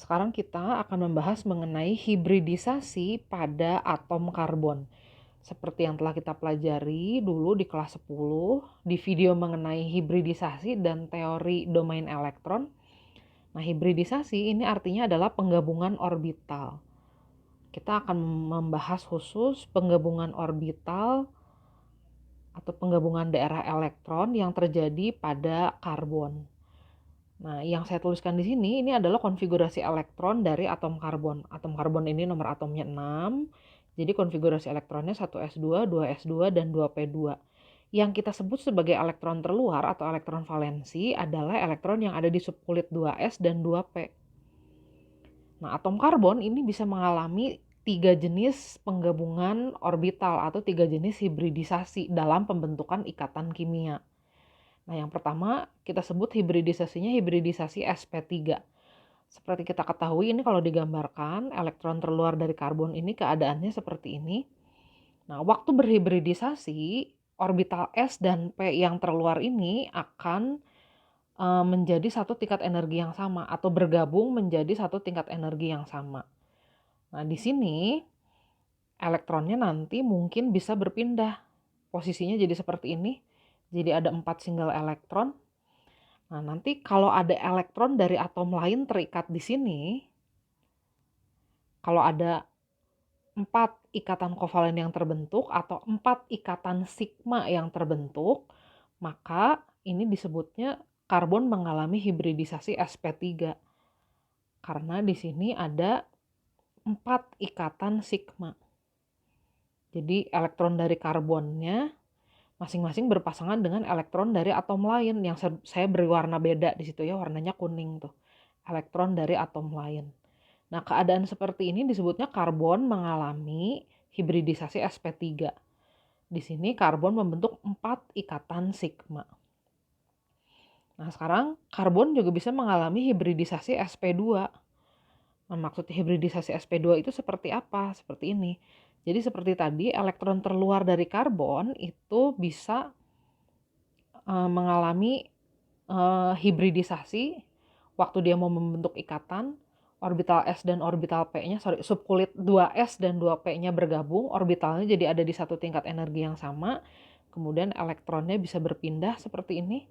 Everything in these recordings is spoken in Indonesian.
Sekarang kita akan membahas mengenai hibridisasi pada atom karbon. Seperti yang telah kita pelajari dulu di kelas 10, di video mengenai hibridisasi dan teori domain elektron. Nah, hibridisasi ini artinya adalah penggabungan orbital. Kita akan membahas khusus penggabungan orbital atau penggabungan daerah elektron yang terjadi pada karbon. Nah, yang saya tuliskan di sini ini adalah konfigurasi elektron dari atom karbon. Atom karbon ini nomor atomnya 6. Jadi konfigurasi elektronnya 1s2, 2s2, dan 2p2. Yang kita sebut sebagai elektron terluar atau elektron valensi adalah elektron yang ada di subkulit 2s dan 2p. Nah, atom karbon ini bisa mengalami 3 jenis penggabungan orbital atau 3 jenis hibridisasi dalam pembentukan ikatan kimia. Nah, yang pertama kita sebut hibridisasinya hibridisasi sp3. Seperti kita ketahui ini kalau digambarkan elektron terluar dari karbon ini keadaannya seperti ini. Nah, waktu berhibridisasi orbital s dan p yang terluar ini akan menjadi satu tingkat energi yang sama atau bergabung menjadi satu tingkat energi yang sama. Nah, di sini elektronnya nanti mungkin bisa berpindah. Posisinya jadi seperti ini. Jadi ada 4 single elektron. Nah, nanti kalau ada elektron dari atom lain terikat di sini, kalau ada 4 ikatan kovalen yang terbentuk atau 4 ikatan sigma yang terbentuk, maka ini disebutnya karbon mengalami hibridisasi sp3. Karena di sini ada 4 ikatan sigma. Jadi elektron dari karbonnya masing-masing berpasangan dengan elektron dari atom lain yang saya beri warna beda di situ ya, warnanya kuning tuh. Elektron dari atom lain. Nah, keadaan seperti ini disebutnya karbon mengalami hibridisasi sp3. Di sini karbon membentuk 4 ikatan sigma. Nah, sekarang karbon juga bisa mengalami hibridisasi sp2. Nah, maksud hibridisasi sp2 itu seperti apa? Seperti ini. Jadi seperti tadi, elektron terluar dari karbon itu bisa mengalami hibridisasi waktu dia mau membentuk ikatan. Orbital S dan orbital P-nya, subkulit 2S dan 2P-nya bergabung, orbitalnya jadi ada di satu tingkat energi yang sama, kemudian elektronnya bisa berpindah seperti ini.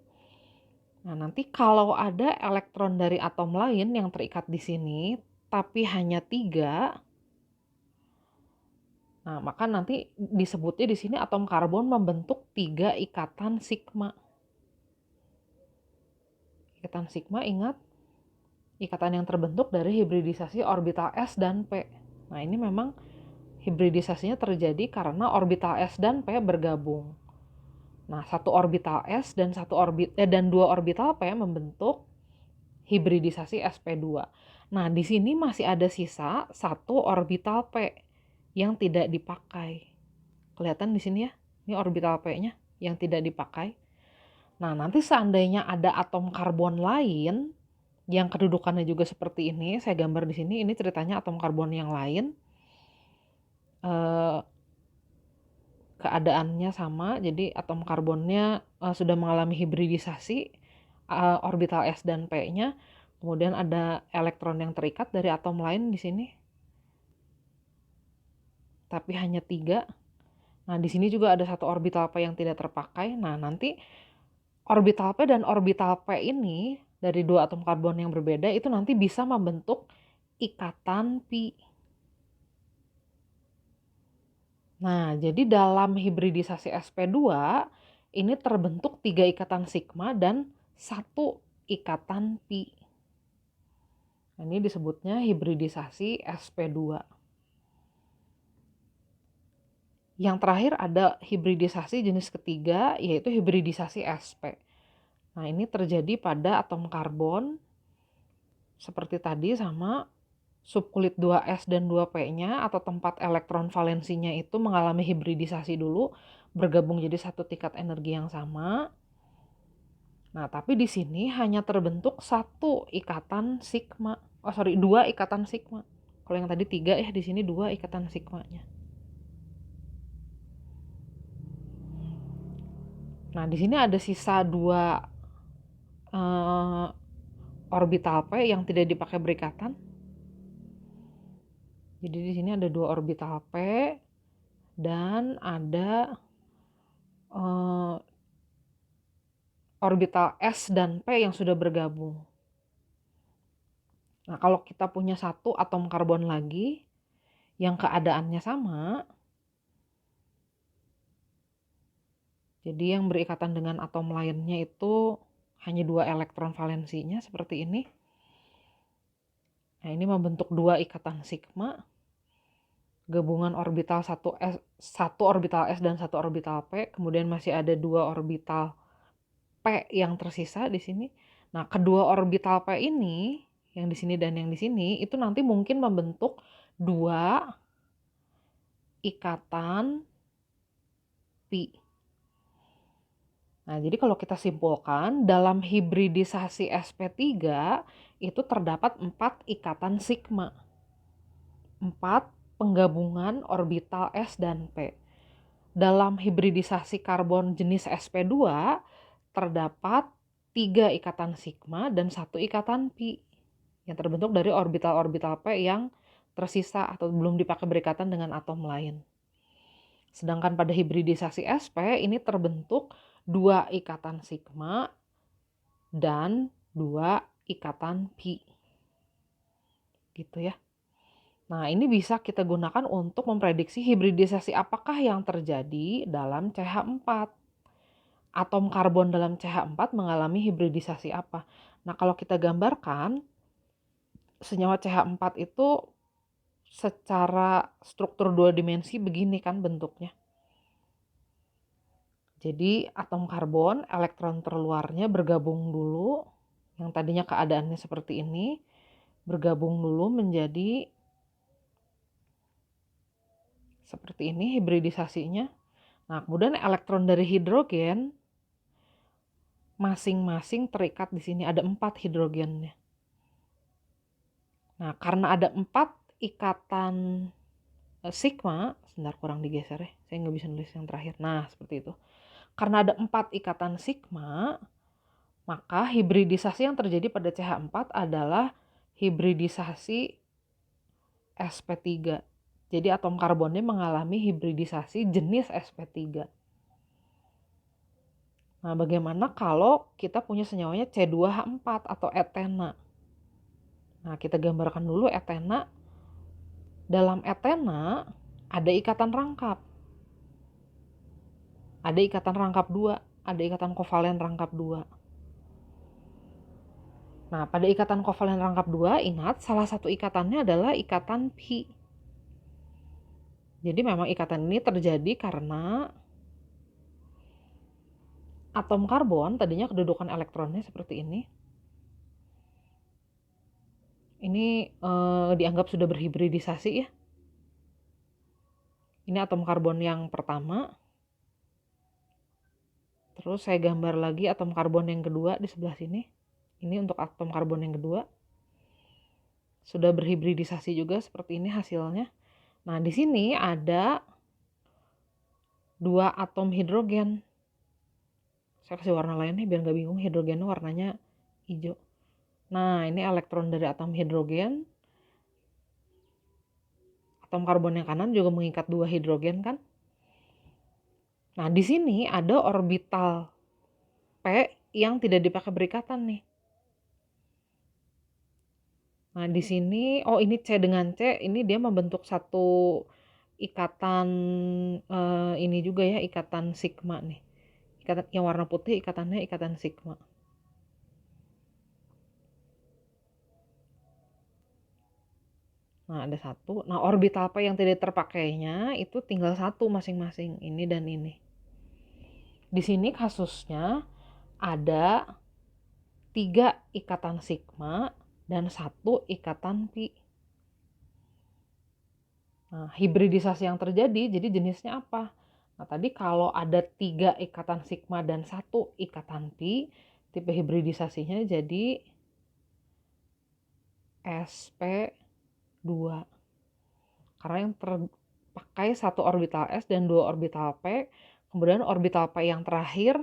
Nah, nanti kalau ada elektron dari atom lain yang terikat di sini, tapi hanya 3, nah maka nanti disebutnya di sini atom karbon membentuk 3 ikatan sigma. Ikatan sigma, ingat, ikatan yang terbentuk dari hibridisasi orbital S dan P. Nah, ini memang hibridisasinya terjadi karena orbital S dan P bergabung. Nah, satu orbital S dan dua orbital P membentuk hibridisasi sp2. Nah, di sini masih ada sisa satu orbital P yang tidak dipakai. Kelihatan di sini ya, ini orbital P-nya yang tidak dipakai. Nah, nanti seandainya ada atom karbon lain yang kedudukannya juga seperti ini, saya gambar di sini, ini ceritanya atom karbon yang lain. Keadaannya sama, jadi atom karbonnya sudah mengalami hibridisasi orbital S dan P-nya, kemudian ada elektron yang terikat dari atom lain di sini, tapi hanya 3. Nah, di sini juga ada satu orbital P yang tidak terpakai. Nah, nanti orbital P dan orbital P ini dari 2 atom karbon yang berbeda itu nanti bisa membentuk ikatan pi. Nah, jadi dalam hibridisasi sp2 ini terbentuk 3 ikatan sigma dan 1 ikatan pi. Nah, ini disebutnya hibridisasi sp2. Yang terakhir ada hibridisasi jenis ketiga, yaitu hibridisasi sp. Nah, ini terjadi pada atom karbon seperti tadi sama subkulit 2s dan 2p-nya atau tempat elektron valensinya itu mengalami hibridisasi dulu, bergabung jadi satu tingkat energi yang sama. Nah, tapi di sini hanya terbentuk 1 ikatan sigma. Oh, sorry, 2 ikatan sigma. Kalau yang tadi 3 ya, di sini 2 ikatan sigmanya. Nah, di sini ada sisa 2 orbital P yang tidak dipakai berikatan. Jadi di sini ada 2 orbital P dan ada orbital S dan P yang sudah bergabung. Nah, kalau kita punya satu atom karbon lagi yang keadaannya sama, jadi yang berikatan dengan atom lainnya itu hanya 2 elektron valensinya seperti ini. Nah, ini membentuk 2 ikatan sigma, gabungan orbital 1 orbital S dan 1 orbital P, kemudian masih ada 2 orbital P yang tersisa di sini. Nah, kedua orbital P ini, yang di sini dan yang di sini, itu nanti mungkin membentuk 2 ikatan pi. Nah, jadi kalau kita simpulkan, dalam hibridisasi sp3 itu terdapat 4 ikatan sigma. 4 penggabungan orbital S dan P. Dalam hibridisasi karbon jenis sp2 terdapat 3 ikatan sigma dan 1 ikatan pi yang terbentuk dari orbital-orbital P yang tersisa atau belum dipakai berikatan dengan atom lain. Sedangkan pada hibridisasi sp ini terbentuk 2 ikatan sigma dan 2 ikatan pi. Gitu ya. Nah, ini bisa kita gunakan untuk memprediksi hibridisasi apakah yang terjadi dalam CH4. Atom karbon dalam CH4 mengalami hibridisasi apa. Nah, kalau kita gambarkan, senyawa CH4 itu secara struktur 2 dimensi begini kan bentuknya. Jadi atom karbon, elektron terluarnya bergabung dulu, yang tadinya keadaannya seperti ini, bergabung dulu menjadi seperti ini hibridisasinya. Nah, kemudian elektron dari hidrogen masing-masing terikat di sini, ada 4 hidrogennya. Nah, karena ada 4 ikatan sigma, sebentar kurang digeser ya, saya nggak bisa nulis yang terakhir. Nah, seperti itu. Karena ada 4 ikatan sigma, maka hibridisasi yang terjadi pada CH4 adalah hibridisasi sp3. Jadi atom karbonnya mengalami hibridisasi jenis sp3. Nah, bagaimana kalau kita punya senyawanya C2H4 atau etena? Nah, kita gambarkan dulu etena. Dalam etena ada ikatan rangkap. Ada ikatan rangkap 2, ada ikatan kovalen rangkap 2. Nah, pada ikatan kovalen rangkap 2, ingat salah satu ikatannya adalah ikatan pi. Jadi memang ikatan ini terjadi karena atom karbon tadinya kedudukan elektronnya seperti ini. Ini dianggap sudah berhibridisasi ya. Ini atom karbon yang pertama. Terus saya gambar lagi atom karbon yang kedua di sebelah sini. Ini untuk atom karbon yang kedua. Sudah berhibridisasi juga seperti ini hasilnya. Nah, di sini ada 2 atom hidrogen. Saya kasih warna lain nih biar nggak bingung, hidrogennya warnanya hijau. Nah, ini elektron dari atom hidrogen. Atom karbon yang kanan juga mengikat 2 hidrogen kan. Nah, di sini ada orbital P yang tidak dipakai berikatan nih. Nah, di sini, ini C dengan C, ini dia membentuk satu ikatan ini juga ya, ikatan sigma nih. Ikatan yang warna putih ikatannya ikatan sigma. Nah, ada 1. Nah, orbital P yang tidak terpakainya itu tinggal 1 masing-masing, ini dan ini. Di sini kasusnya ada 3 ikatan sigma dan 1 ikatan pi. Nah, hibridisasi yang terjadi jadi jenisnya apa? Nah, tadi kalau ada 3 ikatan sigma dan 1 ikatan pi, tipe hibridisasinya jadi sp2. Karena yang terpakai 1 orbital S dan 2 orbital P, kemudian orbital P yang terakhir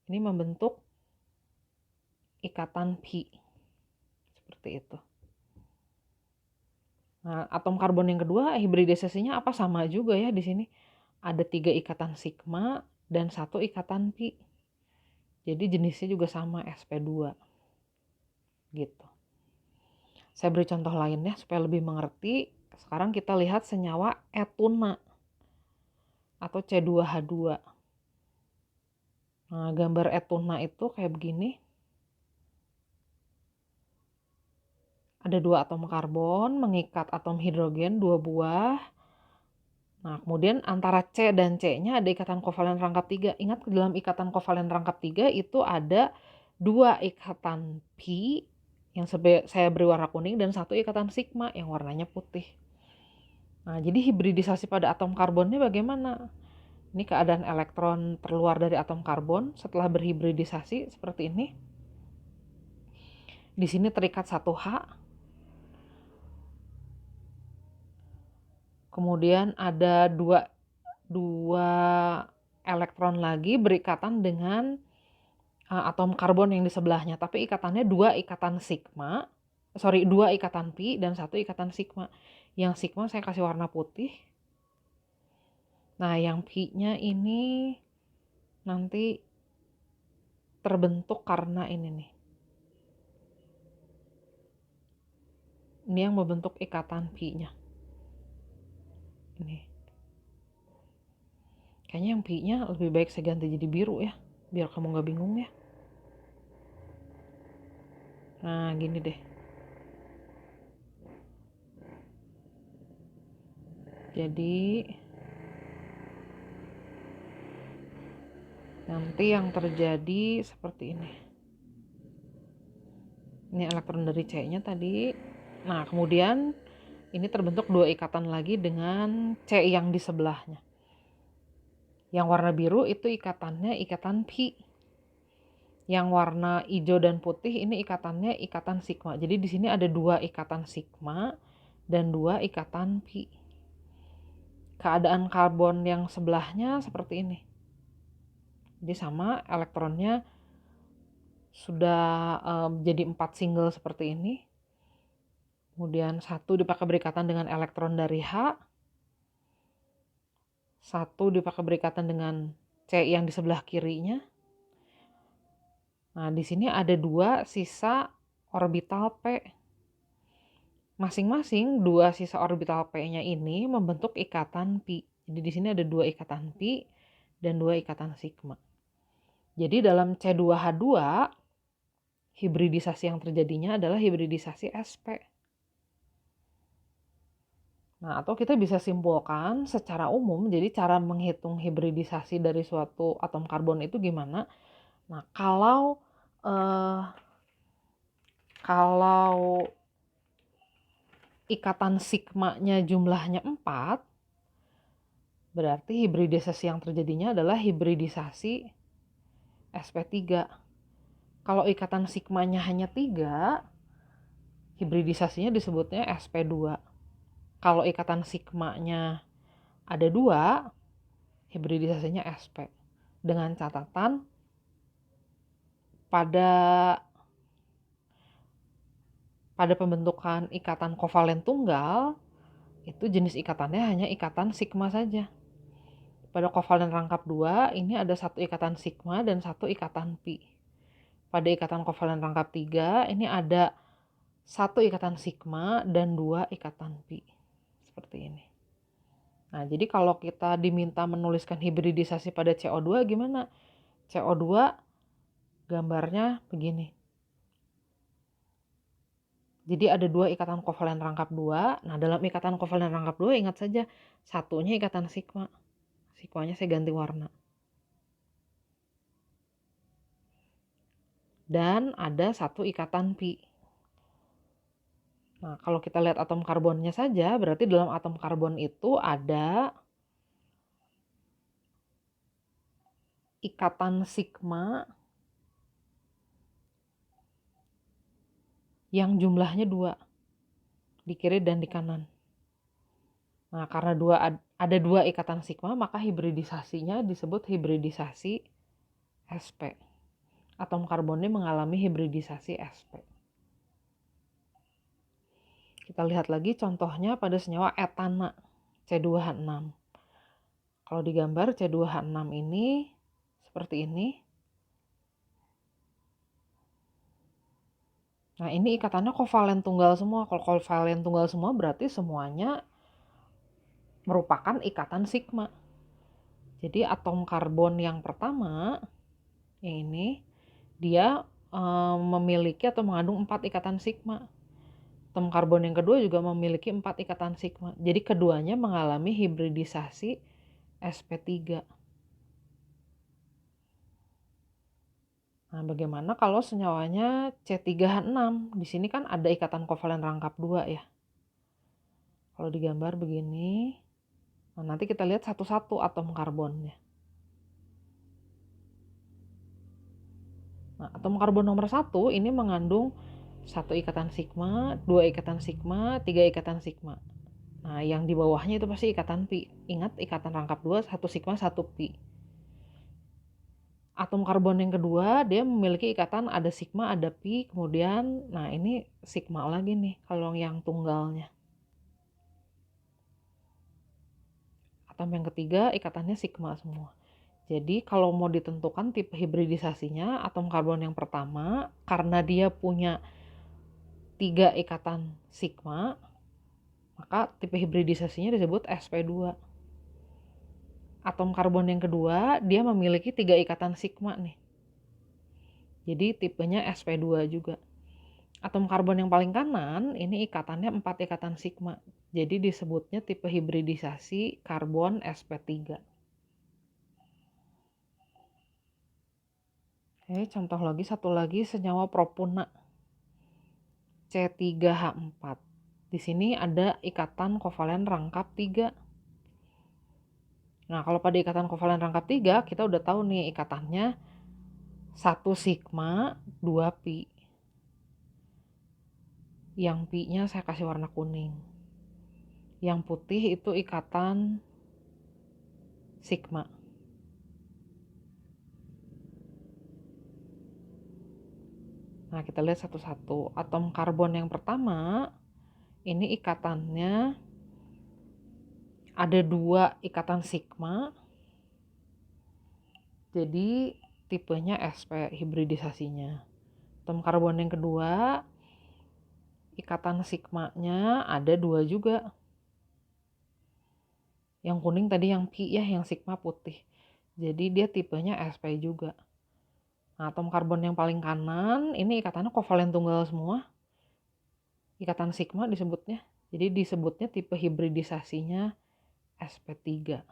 ini membentuk ikatan pi. Seperti itu. Nah, atom karbon yang kedua hibridisasinya apa? Sama juga ya di sini. Ada 3 ikatan sigma dan 1 ikatan pi. Jadi jenisnya juga sama, sp2. Gitu. Saya beri contoh lainnya supaya lebih mengerti. Sekarang kita lihat senyawa etuna atau C2H2. Nah, gambar etuna itu kayak begini. Ada 2 atom karbon mengikat atom hidrogen 2 buah. Nah, kemudian antara C dan C-nya ada ikatan kovalen rangkap 3. Ingat, dalam ikatan kovalen rangkap 3 itu ada 2 ikatan pi yang saya beri warna kuning dan 1 ikatan sigma yang warnanya putih. Nah, jadi hibridisasi pada atom karbonnya bagaimana? Ini keadaan elektron terluar dari atom karbon setelah berhibridisasi seperti ini. Di sini terikat 1H. Kemudian ada dua elektron lagi berikatan dengan atom karbon yang di sebelahnya, tapi ikatannya 2 ikatan pi dan 1 ikatan sigma. Yang sigma saya kasih warna putih. Nah, yang pi-nya ini nanti terbentuk karena ini nih. Ini yang membentuk ikatan pi-nya. Ini. Kayaknya yang pi-nya lebih baik saya ganti jadi biru ya, biar kamu nggak bingung ya. Nah, gini deh. Jadi nanti yang terjadi seperti ini. Ini elektron dari C-nya tadi. Nah, kemudian ini terbentuk 2 ikatan lagi dengan C yang di sebelahnya. Yang warna biru itu ikatannya ikatan pi. Yang warna hijau dan putih ini ikatannya ikatan sigma. Jadi di sini ada 2 ikatan sigma dan 2 ikatan pi. Keadaan karbon yang sebelahnya seperti ini. Jadi sama, elektronnya sudah jadi 4 single seperti ini. Kemudian 1 dipakai berikatan dengan elektron dari H. 1 dipakai berikatan dengan C yang di sebelah kirinya. Nah, di sini ada 2 sisa orbital P. Masing-masing 2 sisa orbital P-nya ini membentuk ikatan pi. Jadi di sini ada 2 ikatan pi dan 2 ikatan sigma. Jadi dalam C2H2 hibridisasi yang terjadinya adalah hibridisasi sp. Nah, atau kita bisa simpulkan secara umum, jadi cara menghitung hibridisasi dari suatu atom karbon itu gimana? Nah, kalau ikatan sigmanya jumlahnya 4, berarti hibridisasi yang terjadinya adalah hibridisasi sp3. Kalau ikatan sigmanya hanya 3, hibridisasinya disebutnya sp2. Kalau ikatan sigmanya ada 2, hibridisasinya sp. Dengan catatan pada pembentukan ikatan kovalen tunggal, itu jenis ikatannya hanya ikatan sigma saja. Pada kovalen rangkap 2, ini ada 1 ikatan sigma dan 1 ikatan pi. Pada ikatan kovalen rangkap 3, ini ada 1 ikatan sigma dan 2 ikatan pi. Seperti ini. Nah, jadi kalau kita diminta menuliskan hibridisasi pada CO2 gimana? CO2 gambarnya begini. Jadi ada 2 ikatan kovalen rangkap 2. Nah, dalam ikatan kovalen rangkap 2 ingat saja, satunya ikatan sigma. Sigmanya saya ganti warna. Dan ada 1 ikatan pi. Nah, kalau kita lihat atom karbonnya saja, berarti dalam atom karbon itu ada ikatan sigma yang jumlahnya 2 di kiri dan di kanan. Nah, karena ada 2 ikatan sigma, maka hibridisasinya disebut hibridisasi sp. Atom karbonnya mengalami hibridisasi sp. Kita lihat lagi contohnya pada senyawa etana C2H6. Kalau digambar C2H6 ini seperti ini. Nah, ini ikatannya kovalen tunggal semua. Kalau kovalen tunggal semua berarti semuanya merupakan ikatan sigma. Jadi atom karbon yang pertama, yang ini, dia memiliki atau mengandung 4 ikatan sigma. Atom karbon yang kedua juga memiliki 4 ikatan sigma. Jadi keduanya mengalami hibridisasi sp3. Nah, bagaimana kalau senyawanya C3H6? Di sini kan ada ikatan kovalen rangkap 2 ya. Kalau digambar begini, nah nanti kita lihat satu-satu atom karbonnya. Nah, atom karbon nomor 1 ini mengandung 1 ikatan sigma, 2 ikatan sigma, 3 ikatan sigma. Nah, yang di bawahnya itu pasti ikatan pi. Ingat, ikatan rangkap 2, 1 sigma, 1 pi. Atom karbon yang kedua, dia memiliki ikatan ada sigma, ada pi, kemudian, nah ini sigma lagi nih kalau yang tunggalnya. Atom yang ketiga, ikatannya sigma semua. Jadi kalau mau ditentukan tipe hibridisasinya, atom karbon yang pertama, karena dia punya 3 ikatan sigma, maka tipe hibridisasinya disebut sp2. Atom karbon yang kedua, dia memiliki 3 ikatan sigma nih. Jadi tipenya sp2 juga. Atom karbon yang paling kanan, ini ikatannya 4 ikatan sigma. Jadi disebutnya tipe hibridisasi karbon sp3. Oke, contoh lagi, satu lagi senyawa propuna C3H4. Di sini ada ikatan kovalen rangkap 3. Nah, kalau pada ikatan kovalen rangkap 3, kita udah tahu nih ikatannya 1 sigma, 2 pi. Yang pi-nya saya kasih warna kuning. Yang putih itu ikatan sigma. Nah, kita lihat satu-satu. Atom karbon yang pertama, ini ikatannya ada 2 ikatan sigma. Jadi tipenya sp hibridisasinya. Atom karbon yang kedua, ikatan sigmanya ada 2 juga. Yang kuning tadi yang pi ya, yang sigma putih. Jadi dia tipenya sp juga. Nah, atom karbon yang paling kanan, ini ikatannya kovalen tunggal semua. Ikatan sigma disebutnya. Jadi disebutnya tipe hibridisasinya sp3.